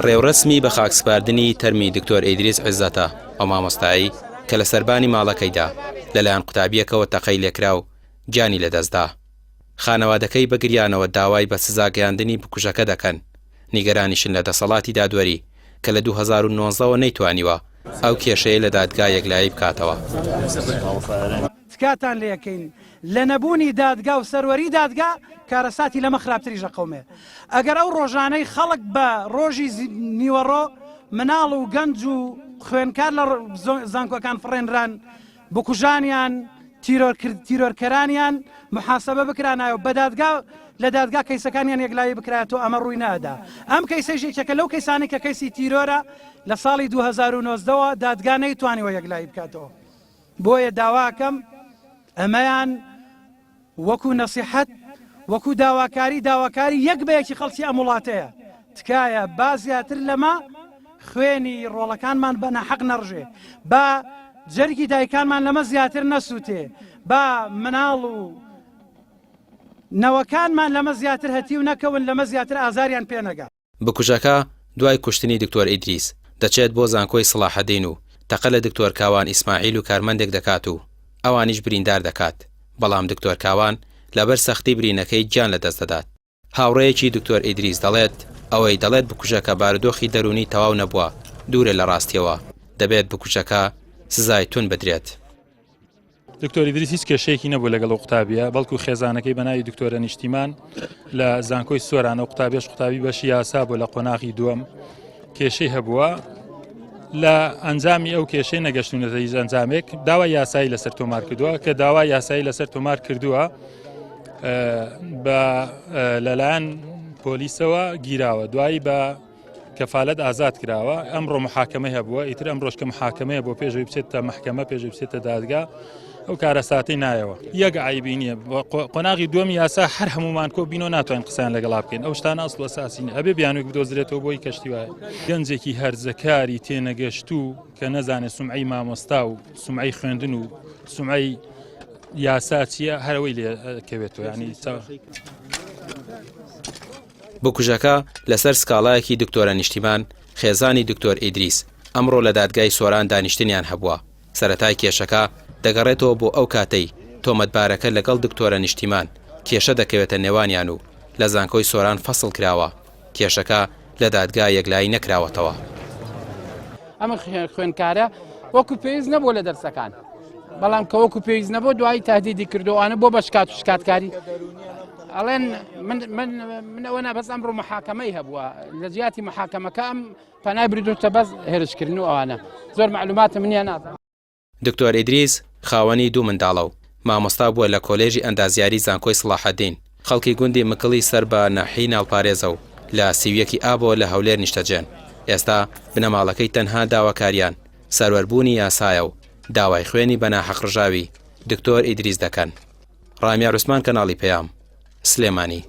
ڕێوڕسمی بە خاکسپاردنی تەرمی دکتۆر ئیدریس عیززەتە ئەو مامۆستایی کە لە سەربانی ماڵەکەیدا لەلایەن قوتابیەکەوە تەقەی لێکرا و گیانی لەدەستدا. خانەوادەکەی بەگریانەوە داوای بە سزاگەیاندنی بکوژەکە دەکەن. نیگەرانیشن لە دەسەڵاتی دادوەری کە لە 2019ەوە نەیتوانیوە ئەو کێشەیە لە دادگا یەکلایی بکاتەوە. تکاتان لێکەین لە نەبوونی دادگا و سەروەری دادگا کارەساتی لەمە خراپتریژە قەومێ. ئەگەر ئەو ڕۆژانەی خەڵک بە ڕۆژی نیوەڕۆ مناڵ و گەنج و خوێنکار لە زانکۆکان فڕێنران بکوژانیان تیرۆرکەرانیان محاسبە بکرانایە و بە دادگا لە دادگا کەیسەکانیان یەکلایی بکرێتەوە ئەمە ڕووی نادا. ئەم کەیسەژێکەکە لەو کەیسانی کە کەیسی تیرۆرە لە ساڵی 2009ەوە دادگا نەیتوانیوە یەکلایی بکاتەوە. بۆیە داواکەم ئەمەیان وەکو نەسیحەت وەکو داواکاری یەک بەیەکی خەڵکی ئەم وڵاتەیە. تکایە با زیاتر لەمە خوێنی ڕۆڵەکانمان بە ناحەق نەڕژێ، با جەرگی دایکانمان لەمە زیاتر نەسووتێ، با مناڵ و نەوەکانمان لەمە زیاتر هەتی و نەکەون، لەمە زیاتر ئازاریان پێنەگا. بکوژەکە دوای کوشتنی دکتۆر ئیدریس دەچێت بۆ زانکۆی سڵاحەدین و تەقە لە دکتۆر کاوان ئیسماعیل و کارمەندێک دەکات و ئەوانیش بریندار دەکات. بەڵام دکتۆر کاوان لەبەر سەختی برینەکەی گیان لەدەست دەدات. هاوڕێیەکی دکتۆر ئیدریس دەڵێت ئەوەی دەڵێت بکوژەکە بارودۆخی دەرونی تەواو نەبووە دوورە لە ڕاستیەوە، دەبێت بکوژەکە سزای تون بدرێت. دکتۆر ئیدریس هیچ کێشەیەکی نەبوو لەگەڵ قوتابیە، بەڵکو خێزانەکەی بەناوی دکتۆرە نیشتیمان لە زانکۆی سۆرانە و قوتابیش قوتابی بەشی یاسا بۆ لە قۆناغی دووەم کێشەی هەبووە. لە ئەنجامی ئەو کێشەی نەگەشتونەتەی ئەنجامێک داوای یاسایی لەسەر تۆمار کردووە کە داوای یاسایی لەسەر تۆمار کردووە بە لەلایەن پۆلیسەوە گیراوە، دوایی بە کەفالەت ئازاد کراوە. ئەمڕۆ محاکەمەی هەبووە، ئیتر ئەمڕۆژ کە محاکەمەیە بۆ پێشەوەی بچێتە محکەمە پێشەوەی بچێتە دادگا ئەو کارەساتی نایەوە. یەک عیبی نییە. قۆناغی دووەمی یاسا هەر هەمومان کۆ بینەوە ناتوانین قسەیان لەگەڵا بکەین. ئەو شتانە ئەسڵ ئەساسی نیە. ئەبێ بیانوێک بدۆزرێتەوە بۆی کەشتی وایە. گەنجێکی هەرزەکاری تێنەگەشتوو کە نەزانێت سومعی مامۆستا و سومعی خوێندن و سومعی یاسا چییە هەرەوەی لێ کەوێتەوە. ینی بکوژەکە لەسەر سکاڵایەکی دکتۆرە نیشتیمان خێزانی دکتۆر ئیدریس ئەمڕۆ لە دادگای سۆران دانیشتنیان هەبووە. سەرەتای کێشەکە دەگەڕێتەوە بۆ ئەو کاتەی تۆمەتبارەکە لەگەڵ دکتۆرە نیشتیمان کێشە دەکەوێتە نێوانیان و لە زانکۆی سۆران فەسڵ کراوە. کێشەکە لە دادگا یەکلایی نەکراوەتەوە. ئەمە خوێنکارە وەکو پێویست نەبوو لە دەرسەکان، بەڵام کە وەکو پێویست نەبوو دوایی تهدیدی کردووانە بۆ بە شکات و شکاتکاری. ئەڵێن من ئەوە نابەس ئەمڕۆ محاکەمەی هەبووە، لە جیاتی محاکەمەکە ئەم پەنای بردوتە بەس هێرشکردن و ئەوانە زۆر معلوماتە منیان نازانم. دکتۆر ئیدریس خاوەنی دوو منداڵە و مامۆستا بووە لە کۆلێژی ئەندازیاری زانکۆی سڵاحەدین. خەڵکی گوندی مکڵی سەر بە نەحی ناوپارێزە و لە سیویەکی ئابەوە لە هەولێر نیشتەجێن. ئێستا بنەماڵەکەی تەنها داواکاریان سەروەربوونی یاسایە و داوای خوێنی بە ناحەق ڕژاوی دکتۆر ئیدریس دەکەن. ڕامیار عوسمان، کەناڵی پەیام، سلێمانی.